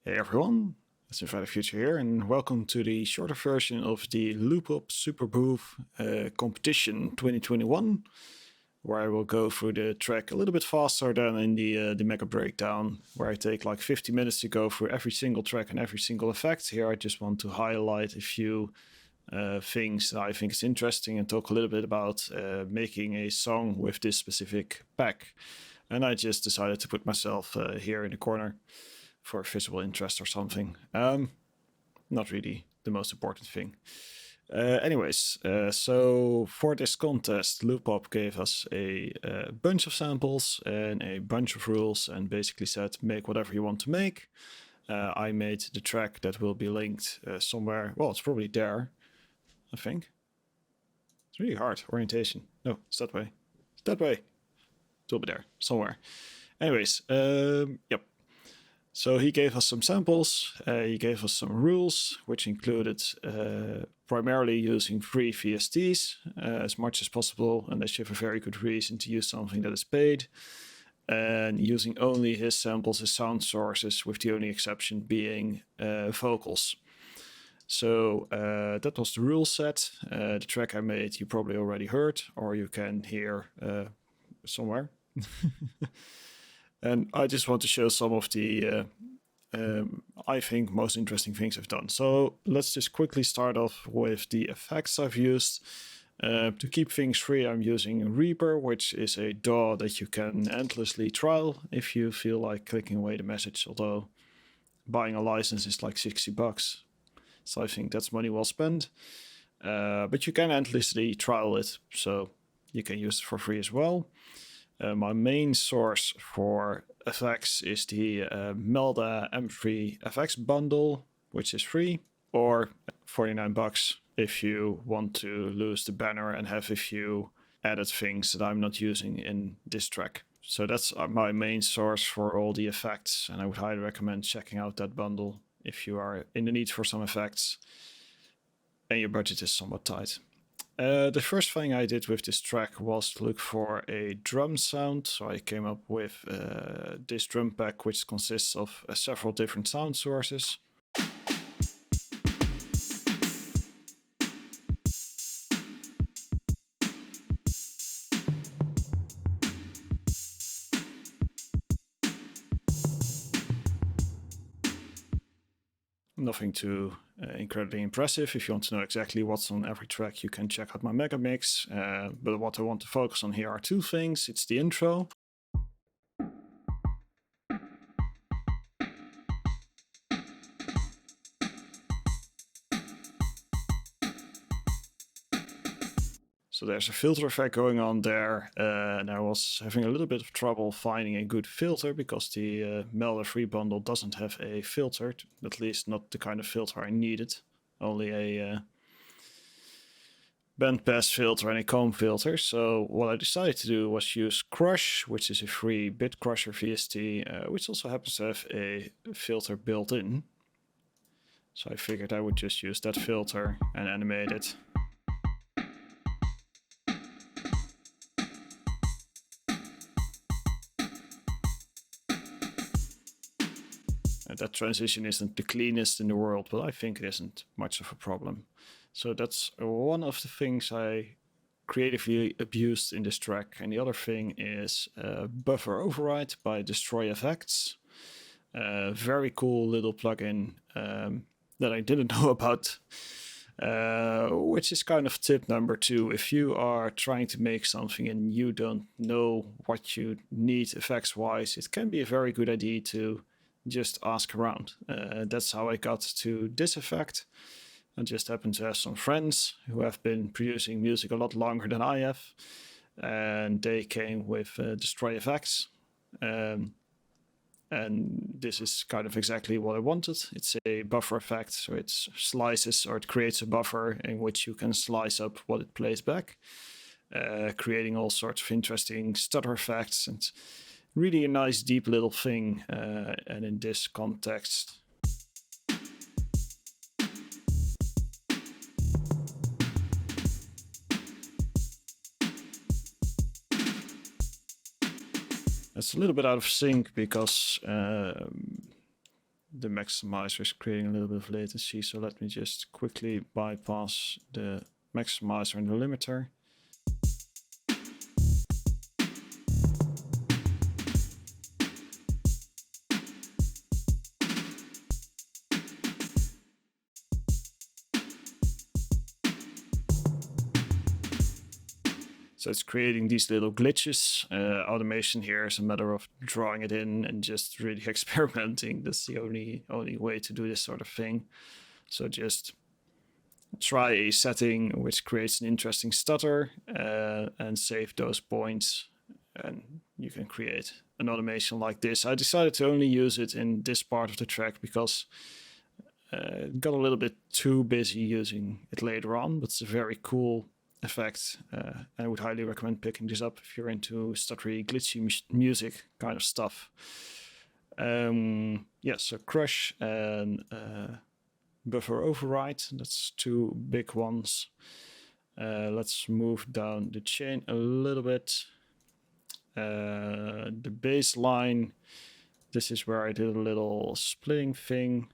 Hey everyone, it's Infinite Future here, and welcome to the shorter version of the Loopop Superbooth competition 2021, where I will go through the track a little bit faster than in the Mega Breakdown, where I take like 50 minutes to go through every single track and every single effect. Here I just want to highlight a few things that I think is interesting and talk a little bit about making a song with this specific pack. And I just decided to put myself here in the corner for visual interest or something. Not really the most important thing. So for this contest, Loopop gave us a bunch of samples and a bunch of rules and basically said, make whatever you want to make. I made the track that will be linked somewhere. Well, it's probably there, I think. It's really hard. Orientation. No, it's that way. It's that way. It will be there somewhere. Yep. So he gave us some samples, he gave us some rules, which included primarily using free VSTs as much as possible, unless you have a very good reason to use something that is paid, and using only his samples as sound sources, with the only exception being vocals. So that was the rule set. The track I made you probably already heard, or you can hear somewhere. And I just want to show some of the, I think, most interesting things I've done. So let's just quickly start off with the effects I've used. To keep things free, I'm using Reaper, which is a DAW that you can endlessly trial if you feel like clicking away the message, although buying a license is like $60. So I think that's money well spent. But you can endlessly trial it, so you can use it for free as well. My main source for effects is the Melda M3 FX bundle, which is free, or $49 if you want to lose the banner and have a few added things that I'm not using in this track. So that's my main source for all the effects, and I would highly recommend checking out that bundle if you are in the need for some effects and your budget is somewhat tight. The first thing I did with this track was to look for a drum sound. So I came up with this drum pack, which consists of several different sound sources. Nothing too incredibly impressive. If you want to know exactly what's on every track, you can check out my mega mix. But what I want to focus on here are two things. It's the intro. So there's a filter effect going on there, and I was having a little bit of trouble finding a good filter because the Melda Free bundle doesn't have a filter, at least not the kind of filter I needed, only a bandpass filter and a comb filter. So what I decided to do was use Crush, which is a free bit crusher VST, which also happens to have a filter built in. So I figured I would just use that filter and animate it. That transition isn't the cleanest in the world, but I think it isn't much of a problem. So that's one of the things I creatively abused in this track. And the other thing is Buffer Override by Destroy Effects. Very cool little plugin that I didn't know about, which is kind of tip number 2. If you are trying to make something and you don't know what you need effects-wise, it can be a very good idea to just ask around. That's how I got to this effect. I just happen to have some friends who have been producing music a lot longer than I have, and they came with Destroy Effects. And this is kind of exactly what I wanted. It's a buffer effect, so it slices, or it creates a buffer in which you can slice up what it plays back, creating all sorts of interesting stutter effects, and really a nice deep little thing. And in this context, it's a little bit out of sync because the maximizer is creating a little bit of latency, so let me just quickly bypass the maximizer and the limiter. So it's creating these little glitches. Automation here is a matter of drawing it in and just really experimenting. That's the only way to do this sort of thing. So just try a setting which creates an interesting stutter and save those points, and you can create an automation like this. I decided to only use it in this part of the track because it got a little bit too busy using it later on, but it's a very cool effect. I would highly recommend picking this up if you're into stuttery, glitchy music kind of stuff. So crush and buffer override, that's two big ones. Let's move down the chain a little bit. The baseline, this is where I did a little splitting thing.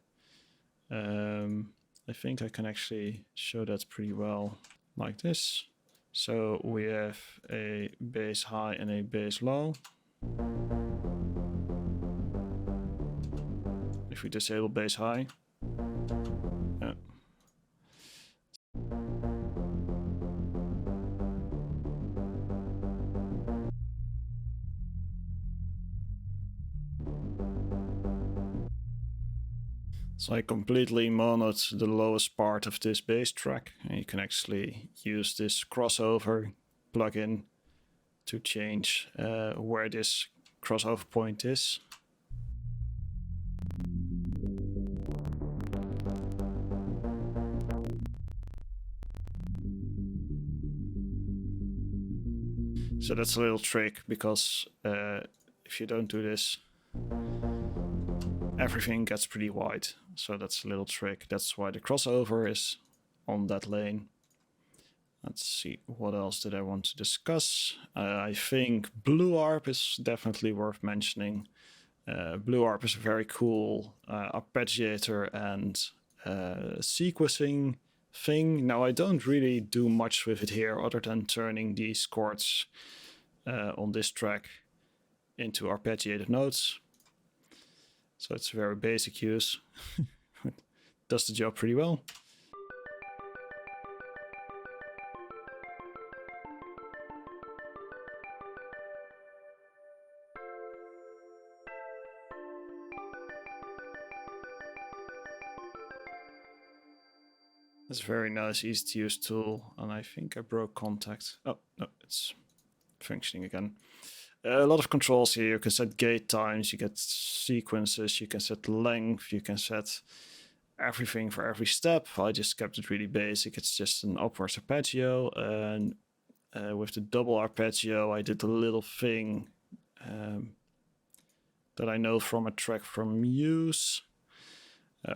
I think I can actually show that pretty well like this. So we have a bass high and a bass low. If we disable bass high, so I completely monoed the lowest part of this bass track, and you can actually use this crossover plugin to change where this crossover point is. So that's a little trick, because if you don't do this, everything gets pretty wide. So that's a little trick. That's why the crossover is on that lane. Let's see, what else did I want to discuss? I think Blue Arp is definitely worth mentioning. Blue Arp is a very cool arpeggiator and sequencing thing. Now, I don't really do much with it here other than turning these chords on this track into arpeggiated notes. So it's a very basic use. Does the job pretty well. It's a very nice, easy to use tool, and I think I broke contact. Oh, no, it's functioning again. A lot of controls here. You can set gate times, you get sequences, you can set length, you can set everything for every step. I just kept it really basic. It's just an upwards arpeggio, and with the double arpeggio, I did a little thing that I know from a track from Muse,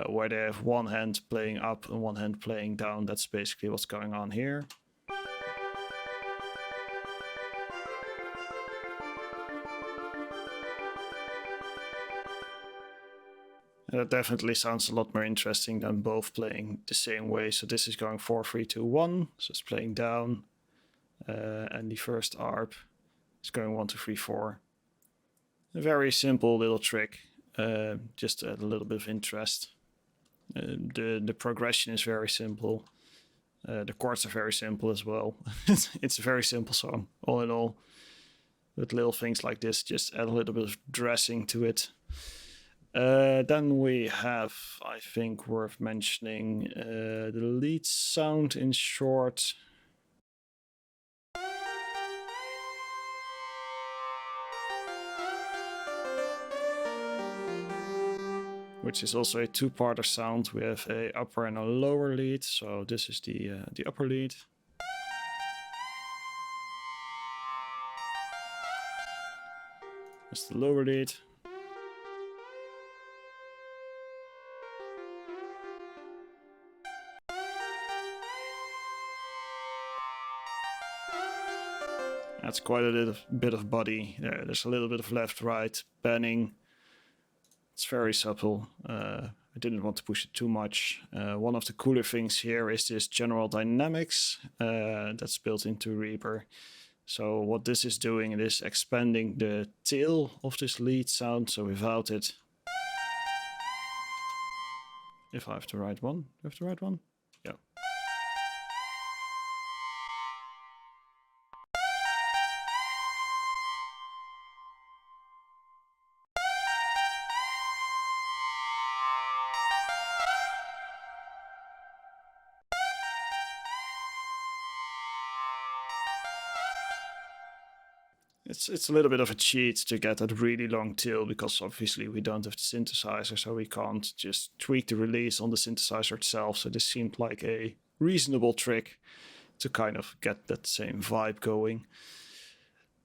where they have one hand playing up and one hand playing down. That's basically what's going on here. And that definitely sounds a lot more interesting than both playing the same way. So this is going 4, 3, 2, 1. So it's playing down. And the first arp is going 1, 2, 3, 4. A very simple little trick, just to add a little bit of interest. The progression is very simple. The chords are very simple as well. It's a very simple song, all in all. With little things like this, just add a little bit of dressing to it. Then we have, I think, worth mentioning, the lead sound in short. Which is also a two-parter sound. We have a upper and a lower lead. So this is the upper lead. That's the lower lead. That's quite a little bit of body there. There's a little bit of left-right panning. It's very subtle. I didn't want to push it too much. One of the cooler things here is this general dynamics that's built into Reaper. So what this is doing, it is expanding the tail of this lead sound. So without it, if I have to write one, do I have to write one? Yeah. It's a little bit of a cheat to get that really long tail, because obviously we don't have the synthesizer, so we can't just tweak the release on the synthesizer itself. So this seemed like a reasonable trick to kind of get that same vibe going.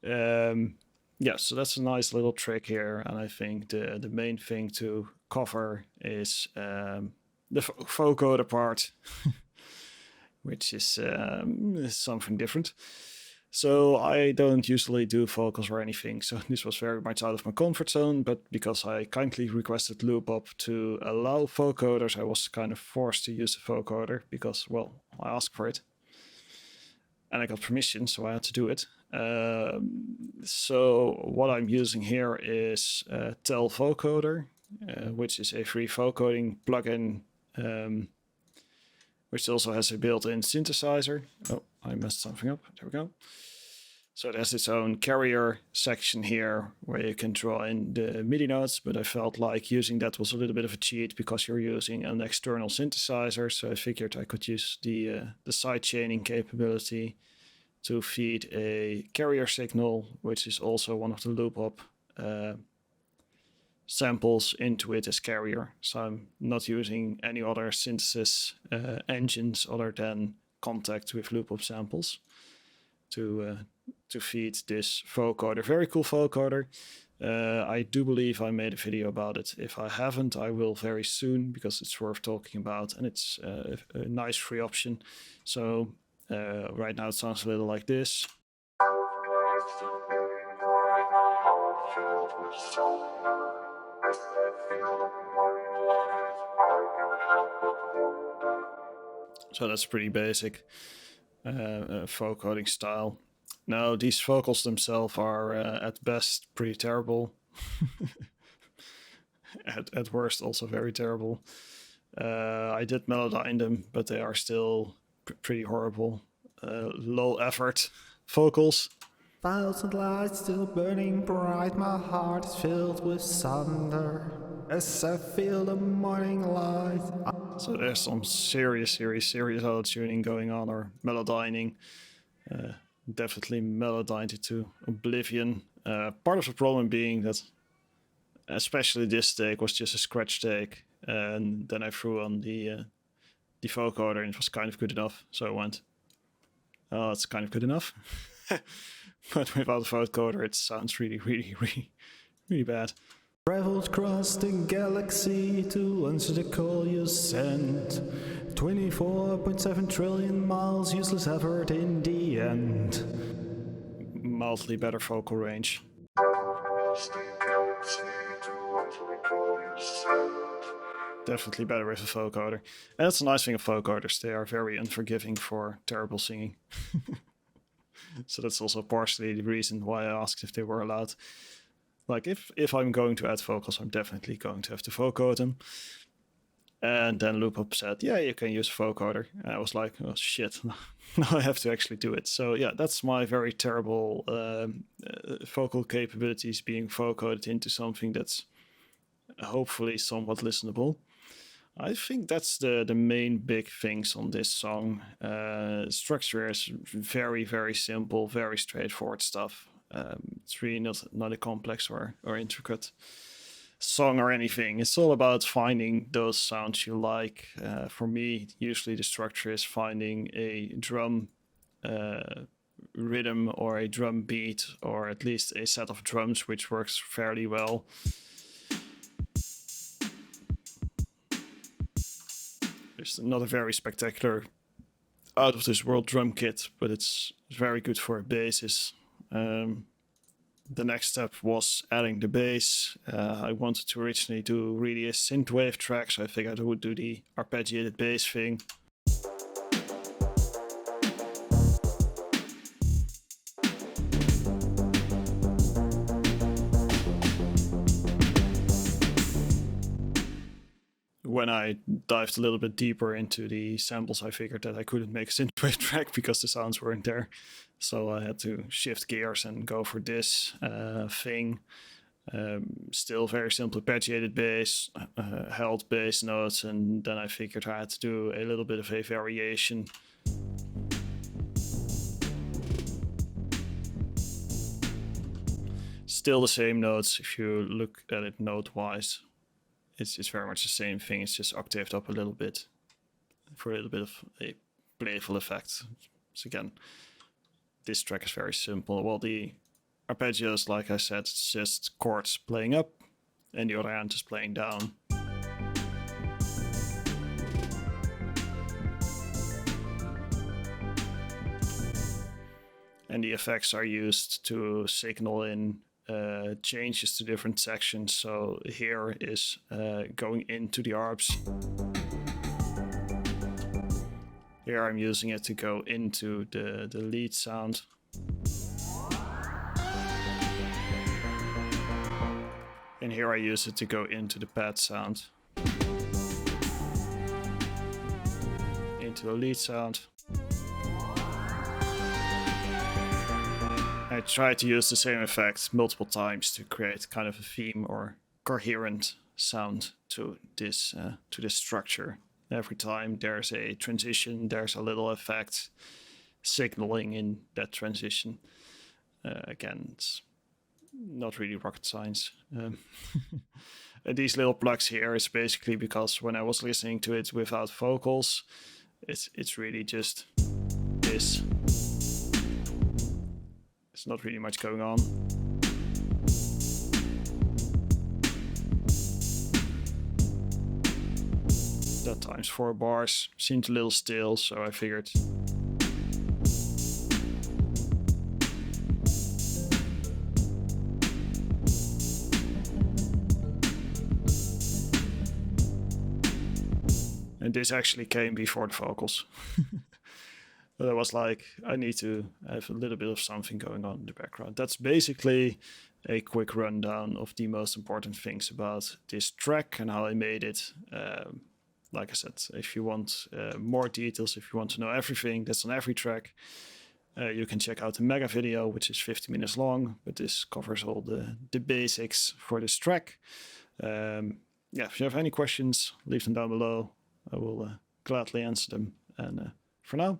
Yeah, so that's a nice little trick here, and I think the main thing to cover is the vocoder part, which is something different. So I don't usually do vocals or anything, so this was very much out of my comfort zone, but because I kindly requested Loopop to allow vocoders, I was kind of forced to use the vocoder because, well, I asked for it. And I got permission, so I had to do it. So what I'm using here is Tel Vocoder, which is a free vocoding plugin, which also has a built-in synthesizer. Oh, I messed something up. There we go. So it has its own carrier section here where you can draw in the MIDI notes, but I felt like using that was a little bit of a cheat because you're using an external synthesizer. So I figured I could use the side chaining capability to feed a carrier signal, which is also one of the Loopop samples into it as carrier. So I'm not using any other synthesis engines other than Contact with Loopop samples to feed this vocoder. Very cool vocoder. I do believe I made a video about it. If I haven't, I will very soon, because it's worth talking about and it's a nice free option. So right now it sounds a little like this. So that's pretty basic vocoding style. Now these vocals themselves are at best pretty terrible. at worst also very terrible. I did melodyne them, but they are still pretty horrible. Low effort vocals. 1,000 lights still burning bright, my heart is filled with thunder as I feel the morning light. So there's some serious auto-tuning going on, or melodyning. Definitely melodyned it to oblivion. Part of the problem being that especially this take was just a scratch take, and then I threw on the vocoder and it was kind of good enough. So I went, oh, it's kind of good enough. But without the vocoder it sounds really bad. Traveled across the galaxy to answer the call you sent. 24.7 trillion miles, useless effort in the end. Mildly better vocal range. Definitely better with a vocoder. And that's a nice thing of vocoders. They are very unforgiving for terrible singing. So that's also partially the reason why I asked if they were allowed. Like, if I'm going to add vocals, I'm definitely going to have to vocode them. And then Loopop said, yeah, you can use a vocoder. And I was like, oh shit, now I have to actually do it. So yeah, that's my very terrible vocal capabilities being vocoded into something that's hopefully somewhat listenable. I think that's the main big things on this song. Structure is very simple, very straightforward stuff. It's really not a complex or intricate song or anything. It's all about finding those sounds you like. For me, usually the structure is finding a drum rhythm or a drum beat, or at least a set of drums which works fairly well. There's not a very spectacular, out-of-this-world drum kit, but it's very good for a basis. The next step was adding the bass. I wanted to originally do really a synthwave track, so I figured I would do the arpeggiated bass thing. When I dived a little bit deeper into the samples, I figured that I couldn't make a synthwave track because the sounds weren't there. So I had to shift gears and go for this thing. Still very simple arpeggiated bass, held bass notes, and then I figured I had to do a little bit of a variation. Still the same notes if you look at it note-wise. It's very much the same thing, it's just octaved up a little bit for a little bit of a playful effect. So again, this track is very simple. Well, the arpeggios, like I said, it's just chords playing up and the other hand is playing down. And the effects are used to signal in changes to different sections. So here is going into the arps. Here I'm using it to go into the lead sound. And here I use it to go into the pad sound. Into a lead sound. I try to use the same effect multiple times to create kind of a theme or coherent sound to this structure. Every time there's a transition, there's a little effect signaling in that transition. Again, it's not really rocket science. And these little plugs here is basically because when I was listening to it without vocals, it's really just this. There's not really much going on. That times 4 bars seemed a little stale, so I figured and this actually came before the vocals. But I was like, I need to have a little bit of something going on in the background. That's basically a quick rundown of the most important things about this track and how I made it. Like I said, if you want more details, if you want to know everything that's on every track, you can check out the mega video, which is 50 minutes long, but this covers all the basics for this track. If you have any questions, leave them down below. I will gladly answer them. And for now,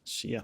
see ya.